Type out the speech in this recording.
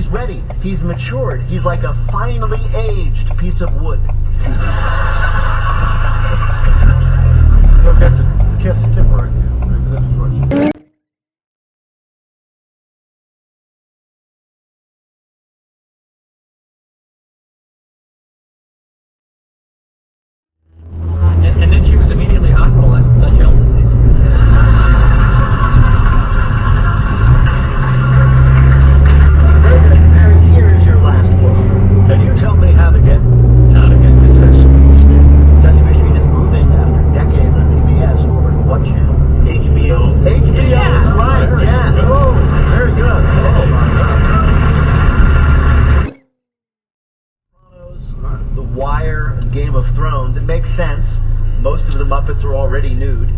He's ready. He's matured. He's like a finely aged piece of wood. You'll get to kiss Tipper again. This question. And then she was immediately hospitalized with Dutch elm disease. Very good. Harry, here is your last word. Can you tell me how to get to Sesame Street? Sesame Street is moving after decades on PBS over to what channel? HBO. HBO Yeah. is right, Very yes. good. Oh, very good. Oh, my God. The Wire, and Game of Thrones. It makes sense. Most of the Muppets are already nude.